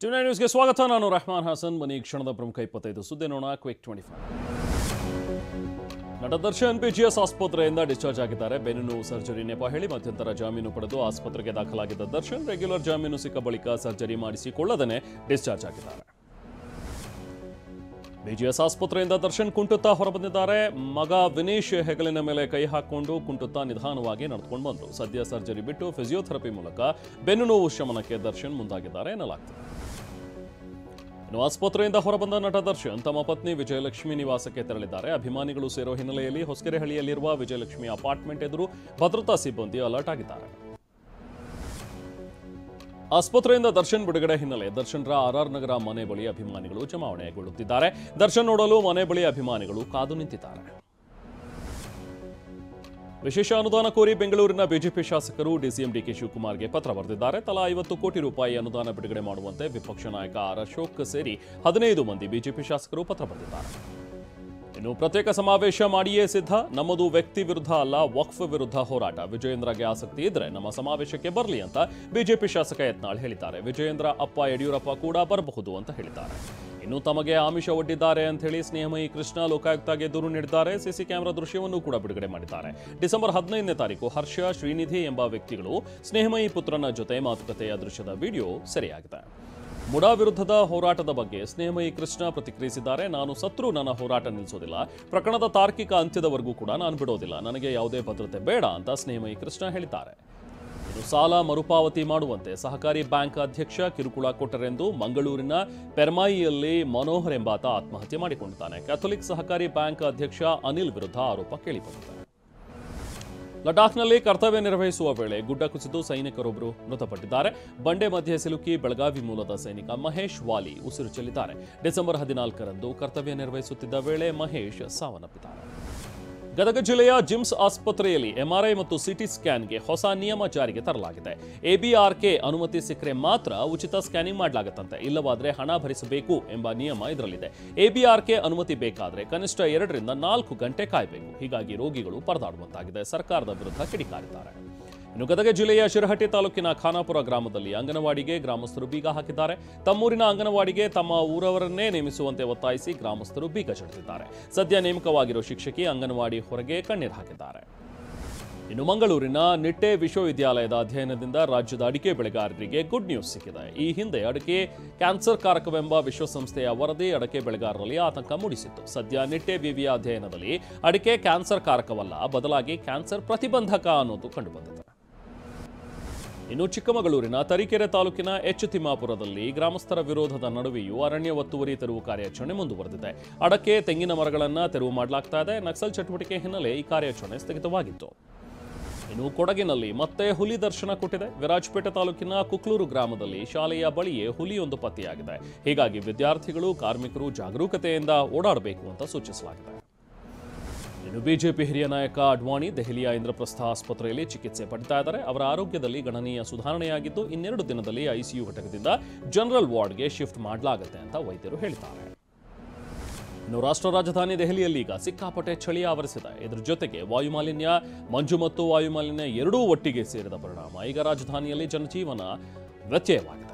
ಟಿವಿ9 ನ್ಯೂಸ್ಗೆ ಸ್ವಾಗತ. ನಾನು ರೆಹಮಾನ್ ಹಾಸನ್. ಬನ್ನಿ ಕ್ಷಣದ ಪ್ರಮುಖ 25 ಸುದ್ದಿ ನೋಡೋಣ. ಕ್ವಿಕ್ 25. ನಟ ದರ್ಶನ್ ಬಿಜಿಎಸ್ ಆಸ್ಪತ್ರೆಯಿಂದ ಡಿಸ್ಚಾರ್ಜ್ ಆಗಿದ್ದಾರೆ. ಬೆನ್ನು ನೋವು ಸರ್ಜರಿ ನೆಪ ಹೇಳಿ ಮಧ್ಯಂತರ ಜಾಮೀನು ಪಡೆದು ಆಸ್ಪತ್ರೆಗೆ ದಾಖಲಾಗಿದ್ದ ದರ್ಶನ್ ರೆಗ್ಯುಲರ್ ಜಾಮೀನು ಸಿಕ್ಕ ಬಳಿಕ ಸರ್ಜರಿ ಮಾಡಿಸಿಕೊಳ್ಳದೇ ಡಿಸ್ಚಾರ್ಜ್ ಆಗಿದ್ದಾರೆ. ಬಿಜಿಎಸ್ ಆಸ್ಪತ್ರೆಯಿಂದ ದರ್ಶನ್ ಕುಂಟುತ್ತಾ ಹೊರಬಂದಿದ್ದಾರೆ. ಮಗ ವಿನೀಶ್ ಹೆಗಲಿನ ಮೇಲೆ ಕೈ ಹಾಕಿಕೊಂಡು ಕುಂಟುತ್ತಾ ನಿಧಾನವಾಗಿ ನಡೆದುಕೊಂಡು ಬಂದರು. ಸದ್ಯ ಸರ್ಜರಿ ಬಿಟ್ಟು ಫಿಸಿಯೋಥೆರಪಿ ಮೂಲಕ ಬೆನ್ನು ನೋವು ಶಮನಕ್ಕೆ ದರ್ಶನ್ ಮುಂದಾಗಿದ್ದಾರೆ ಎನ್ನಲಾಗ್ತದೆ. ಇನ್ನು ಆಸ್ಪತ್ರೆಯಿಂದ ಹೊರಬಂದ ನಟ ದರ್ಶನ್ ತಮ್ಮ ಪತ್ನಿ ವಿಜಯಲಕ್ಷ್ಮಿ ನಿವಾಸಕ್ಕೆ ತೆರಳಿದ್ದಾರೆ. ಅಭಿಮಾನಿಗಳು ಸೇರೋ ಹಿನ್ನೆಲೆಯಲ್ಲಿ ಹೊಸಕೆರೆಹಳ್ಳಿಯಲ್ಲಿರುವ ವಿಜಯಲಕ್ಷ್ಮಿ ಅಪಾರ್ಟ್ಮೆಂಟ್ ಎದುರು ಭದ್ರತಾ ಸಿಬ್ಬಂದಿ ಅಲರ್ಟ್ ಆಗಿದ್ದಾರೆ. ಆಸ್ಪತ್ರೆಯಿಂದ ದರ್ಶನ್ ಬಿಡುಗಡೆ ಹಿನ್ನೆಲೆ ದರ್ಶನ್ರ ಆರ್ಆರ್ ನಗರ ಮನೆ ಬಳಿ ಅಭಿಮಾನಿಗಳು ಜಮಾವಣೆಗೊಳ್ಳುತ್ತಿದ್ದಾರೆ. ದರ್ಶನ್ ನೋಡಲು ಮನೆ ಬಳಿ ಅಭಿಮಾನಿಗಳು ಕಾದು ನಿಂತಿದ್ದಾರೆ. ವಿಶೇಷ ಅನುದಾನ ಕೋರಿ ಬೆಂಗಳೂರಿನ ಬಿಜೆಪಿ ಶಾಸಕರು ಡಿಸಿಎಂ ಡಿಕೆ ಶಿವಕುಮಾರ್ಗೆ ಪತ್ರ ಬರೆದಿದ್ದಾರೆ. ತಲಾ 50 ಕೋಟಿ ರೂಪಾಯಿ ಅನುದಾನ ಬಿಡುಗಡೆ ಮಾಡುವಂತೆ ವಿಪಕ್ಷ ನಾಯಕ ಆರ್ ಅಶೋಕ್ ಸೇರಿ 15 ಮಂದಿ ಬಿಜೆಪಿ ಶಾಸಕರು ಪತ್ರ ಬರೆದಿದ್ದಾರೆ. ಇನ್ನು ಪ್ರತ್ಯೇಕ ಸಮಾವೇಶ ಮಾಡಿಯೇ ಸಿದ್ಧ, ನಮ್ಮದು ವ್ಯಕ್ತಿ ವಿರುದ್ಧ ಅಲ್ಲ ವಕ್ಫ್ ವಿರುದ್ಧ ಹೋರಾಟ. ವಿಜಯೇಂದ್ರಗೆ ಆಸಕ್ತಿ ಇದ್ರೆ ನಮ್ಮ ಸಮಾವೇಶಕ್ಕೆ ಬರಲಿ ಅಂತ ಬಿಜೆಪಿ ಶಾಸಕ ಯತ್ನಾಳ್ ಹೇಳಿದ್ದಾರೆ. ವಿಜಯೇಂದ್ರ ಅಪ್ಪ ಯಡಿಯೂರಪ್ಪ ಕೂಡ ಬರಬಹುದು ಅಂತ ಹೇಳಿದ್ದಾರೆ. ಇನ್ನು ತಮಗೆ ಆಮಿಷ ಒಡ್ಡಿದ್ದಾರೆ ಅಂತ ಹೇಳಿ ಸ್ನೇಹಮಯಿ ಕೃಷ್ಣ ಲೋಕಾಯುಕ್ತಗೆ ದೂರು ನೀಡಿದ್ದಾರೆ. ಸಿಸಿ ಕ್ಯಾಮೆರಾ ದೃಶ್ಯವನ್ನು ಕೂಡ ಬಿಡುಗಡೆ ಮಾಡಿದ್ದಾರೆ. ಡಿಸೆಂಬರ್ 15ನೇ ತಾರೀಕು ಹರ್ಷ ಶ್ರೀನಿಧಿ ಎಂಬ ವ್ಯಕ್ತಿಗಳು ಸ್ನೇಹಮಯಿ ಪುತ್ರನ ಜೊತೆ ಮಾತುಕತೆಯ ದೃಶ್ಯದ ವಿಡಿಯೋ ಸೆರೆಯಾಗಿದೆ. ಮುಡಾ ವಿರುದ್ಧದ ಹೋರಾಟದ ಬಗ್ಗೆ ಸ್ನೇಹಮಯಿ ಕೃಷ್ಣ ಪ್ರತಿಕ್ರಿಯಿಸಿದ್ದಾರೆ. ನಾನು ಸತ್ರು ನನ್ನ ಹೋರಾಟ ನಿಲ್ಲಿಸೋದಿಲ್ಲ. ಪ್ರಕರಣದ ತಾರ್ಕಿಕ ಅಂತ್ಯದವರೆಗೂ ಕೂಡ ನಾನು ಬಿಡೋದಿಲ್ಲ. ನನಗೆ ಯಾವುದೇ ಭದ್ರತೆ ಬೇಡ ಅಂತ ಸ್ನೇಹಮಯಿ ಕೃಷ್ಣ ಹೇಳಿದ್ದಾರೆ. ಇನ್ನು ಸಾಲ ಮರುಪಾವತಿ ಮಾಡುವಂತೆ ಸಹಕಾರಿ ಬ್ಯಾಂಕ್ ಅಧ್ಯಕ್ಷ ಕಿರುಕುಳ ಕೊಟ್ಟರೆಂದು ಮಂಗಳೂರಿನ ಪೆರ್ಮಾಯಿಯಲ್ಲಿ ಮನೋಹರ್ ಎಂಬಾತ ಆತ್ಮಹತ್ಯೆ ಮಾಡಿಕೊಂಡಿದ್ದಾನೆ. ಕ್ಯಾಥೋಲಿಕ್ ಸಹಕಾರಿ ಬ್ಯಾಂಕ್ ಅಧ್ಯಕ್ಷ ಅನಿಲ್ ವಿರುದ್ಧ ಆರೋಪ ಕೇಳಿಬಂದಿದೆ. ಲಡಾಖ್ನಲ್ಲಿ ಕರ್ತವ್ಯ ನಿರ್ವಹಿಸುವ ವೇಳೆ ಗುಡ್ಡ ಕುಸಿದು ಸೈನಿಕರೊಬ್ಬರು ಮೃತಪಟ್ಟಿದ್ದಾರೆ. ಬಂಡೆ ಮಧ್ಯೆ ಸಿಲುಕಿ ಬೆಳಗಾವಿ ಮೂಲದ ಸೈನಿಕ ಮಹೇಶ್ ವಾಲಿ ಉಸಿರು ಚೆಲ್ಲಿದ್ದಾರೆ. ಡಿಸೆಂಬರ್ 14ರಂದು ಕರ್ತವ್ಯ ನಿರ್ವಹಿಸುತ್ತಿದ್ದ ವೇಳೆ ಮಹೇಶ್ ಸಾವನ್ನಪ್ಪಿದ್ದಾರೆ. ಗದಗ ಜಿಲ್ಲೆಯ ಜಿಮ್ಸ್ ಆಸ್ಪತ್ರೆಯಲ್ಲಿ ಎಂಆರ್ಐ ಮತ್ತು ಸಿಟಿ ಸ್ಕ್ಯಾನ್ಗೆ ಹೊಸ ನಿಯಮ ಜಾರಿಗೆ ತರಲಾಗಿದೆ. ಎಬಿಆರ್ಕೆ ಅನುಮತಿ ಸಿಕ್ಕರೆ ಮಾತ್ರ ಉಚಿತ ಸ್ಕ್ಯಾನಿಂಗ್ ಮಾಡಲಾಗುತ್ತಂತೆ. ಇಲ್ಲವಾದರೆ ಹಣ ಭರಿಸಬೇಕು ಎಂಬ ನಿಯಮ ಇದರಲ್ಲಿದೆ. ಎಬಿಆರ್ಕೆ ಅನುಮತಿ ಬೇಕಾದರೆ ಕನಿಷ್ಠ 2 ರಿಂದ 4 ಗಂಟೆ ಕಾಯಬೇಕು. ಹೀಗಾಗಿ ರೋಗಿಗಳು ಪರದಾಡುವಂತಾಗಿದೆ. ಸರ್ಕಾರದ ವಿರುದ್ಧ ಕಿಡಿಕಾರಿದ್ದಾರೆ. ಇನ್ನು ಗದಗ ಜಿಲ್ಲೆಯ ಶಿರಹಟ್ಟಿ ತಾಲೂಕಿನ ಖಾನಾಪುರ ಗ್ರಾಮದಲ್ಲಿ ಅಂಗನವಾಡಿಗೆ ಗ್ರಾಮಸ್ಥರು ಬೀಗ ಹಾಕಿದ್ದಾರೆ. ತಮ್ಮೂರಿನ ಅಂಗನವಾಡಿಗೆ ತಮ್ಮ ಊರವರನ್ನೇ ನೇಮಿಸುವಂತೆ ಒತ್ತಾಯಿಸಿ ಗ್ರಾಮಸ್ಥರು ಬೀಗ ಜಡಿದಿದ್ದಾರೆ. ಸದ್ಯ ನೇಮಕವಾಗಿರುವ ಶಿಕ್ಷಕಿ ಅಂಗನವಾಡಿ ಹೊರಗೆ ಕಣ್ಣೀರು ಹಾಕಿದ್ದಾರೆ. ಇನ್ನು ಮಂಗಳೂರಿನ ನಿಟ್ಟೆ ವಿಶ್ವವಿದ್ಯಾಲಯದ ಅಧ್ಯಯನದಿಂದ ರಾಜ್ಯದ ಅಡಿಕೆ ಬೆಳೆಗಾರರಿಗೆ ಗುಡ್ ನ್ಯೂಸ್ ಸಿಕ್ಕಿದೆ. ಈ ಹಿಂದೆ ಅಡಿಕೆ ಕ್ಯಾನ್ಸರ್ ಕಾರಕವೆಂಬ ವಿಶ್ವಸಂಸ್ಥೆಯ ವರದಿ ಅಡಿಕೆ ಬೆಳೆಗಾರರಲ್ಲಿ ಆತಂಕ ಮೂಡಿಸಿತ್ತು. ಸದ್ಯ ನಿಟ್ಟೆ ವಿವಿಯ ಅಧ್ಯಯನದಲ್ಲಿ ಅಡಿಕೆ ಕ್ಯಾನ್ಸರ್ ಕಾರಕವಲ್ಲ, ಬದಲಾಗಿ ಕ್ಯಾನ್ಸರ್ ಪ್ರತಿಬಂಧಕ ಅನ್ನೋದು ಕಂಡುಬಂದಿದೆ. ಇನ್ನು ಚಿಕ್ಕಮಗಳೂರಿನ ತರೀಕೆರೆ ತಾಲೂಕಿನ ಎಚ್ ತಿಮ್ಮಾಪುರದಲ್ಲಿ ಗ್ರಾಮಸ್ಥರ ವಿರೋಧದ ನಡುವೆಯೂ ಅರಣ್ಯ ಒತ್ತುವರಿ ತೆರವು ಕಾರ್ಯಾಚರಣೆ ಮುಂದುವರೆದಿದೆ. ಅಡಕೆ, ತೆಂಗಿನ ಮರಗಳನ್ನು ತೆರವು ಮಾಡಲಾಗ್ತಾ ಇದೆ. ನಕ್ಸಲ್ ಚಟುವಟಿಕೆ ಹಿನ್ನೆಲೆ ಈ ಕಾರ್ಯಾಚರಣೆ ಸ್ಥಗಿತವಾಗಿತ್ತು. ಇನ್ನು ಕೊಡಗಿನಲ್ಲಿ ಮತ್ತೆ ಹುಲಿ ದರ್ಶನ ಕೊಟ್ಟಿದೆ. ವಿರಾಜಪೇಟೆ ತಾಲೂಕಿನ ಕುಕ್ಲೂರು ಗ್ರಾಮದಲ್ಲಿ ಶಾಲೆಯ ಬಳಿಯೇ ಹುಲಿಯೊಂದು ಪತ್ತೆಯಾಗಿದೆ. ಹೀಗಾಗಿ ವಿದ್ಯಾರ್ಥಿಗಳು, ಕಾರ್ಮಿಕರು ಜಾಗರೂಕತೆಯಿಂದ ಓಡಾಡಬೇಕು ಅಂತ ಸೂಚಿಸಲಾಗಿದೆ. ಇನ್ನು ಬಿಜೆಪಿ ಹಿರಿಯ ನಾಯಕ ಅಡ್ವಾಣಿ ದೆಹಲಿಯ ಇಂದ್ರಪ್ರಸ್ಥ ಆಸ್ಪತ್ರೆಯಲ್ಲಿ ಚಿಕಿತ್ಸೆ ಪಡಿತಾ ಇದ್ದಾರೆ. ಅವರ ಆರೋಗ್ಯದಲ್ಲಿ ಗಣನೀಯ ಸುಧಾರಣೆಯಾಗಿದ್ದು 2 ದಿನದಲ್ಲಿ ಐಸಿಯು ಘಟಕದಿಂದ ಜನರಲ್ ವಾರ್ಡ್ಗೆ ಶಿಫ್ಟ್ ಮಾಡಲಾಗುತ್ತೆ ಅಂತ ವೈದ್ಯರು ಹೇಳಿದ್ದಾರೆ. ಇನ್ನು ರಾಷ್ಟ್ರ ರಾಜಧಾನಿ ದೆಹಲಿಯಲ್ಲಿ ಈಗ ಸಿಕ್ಕಾಪಟ್ಟೆ ಚಳಿ ಆವರಿಸಿದೆ. ಇದರ ಜೊತೆಗೆ ವಾಯುಮಾಲಿನ್ಯ, ಮಂಜು ಮತ್ತು ವಾಯುಮಾಲಿನ್ಯ ಎರಡೂ ಒಟ್ಟಿಗೆ ಸೇರಿದ ಪರಿಣಾಮ ಈಗ ರಾಜಧಾನಿಯಲ್ಲಿ ಜನಜೀವನ ವ್ಯತ್ಯಯವಾಗಿದೆ.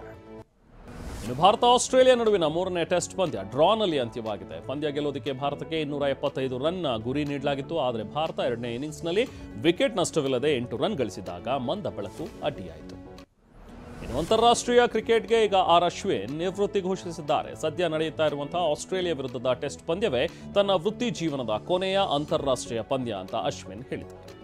ಇನ್ನು ಭಾರತ ಆಸ್ಟ್ರೇಲಿಯಾ ನಡುವಿನ 3ನೇ ಟೆಸ್ಟ್ ಪಂದ್ಯ ಡ್ರಾನಲ್ಲಿ ಅಂತ್ಯವಾಗಿದೆ. ಪಂದ್ಯ ಗೆಲ್ಲೋದಕ್ಕೆ ಭಾರತಕ್ಕೆ 275 ರನ್ ಗುರಿ ನೀಡಲಾಗಿತ್ತು. ಆದರೆ ಭಾರತ 2ನೇ ಇನ್ನಿಂಗ್ಸ್ನಲ್ಲಿ ವಿಕೆಟ್ ನಷ್ಟವಿಲ್ಲದೆ 8 ರನ್ ಗಳಿಸಿದಾಗ ಮಂದ ಬೆಳಕು ಅಡ್ಡಿಯಾಯಿತು. ಇನ್ನು ಅಂತಾರಾಷ್ಟ್ರೀಯ ಕ್ರಿಕೆಟ್ಗೆ ಈಗ ಆರ್ ಅಶ್ವಿನ್ ನಿವೃತ್ತಿ ಘೋಷಿಸಿದ್ದಾರೆ. ಸದ್ಯ ನಡೆಯುತ್ತಾ ಇರುವಂತಹ ಆಸ್ಟ್ರೇಲಿಯಾ ವಿರುದ್ಧದ ಟೆಸ್ಟ್ ಪಂದ್ಯವೇ ತನ್ನ ವೃತ್ತಿ ಜೀವನದ ಕೊನೆಯ ಅಂತಾರಾಷ್ಟ್ರೀಯ ಪಂದ್ಯ ಅಂತ ಅಶ್ವಿನ್ ಹೇಳಿದ್ದಾರೆ.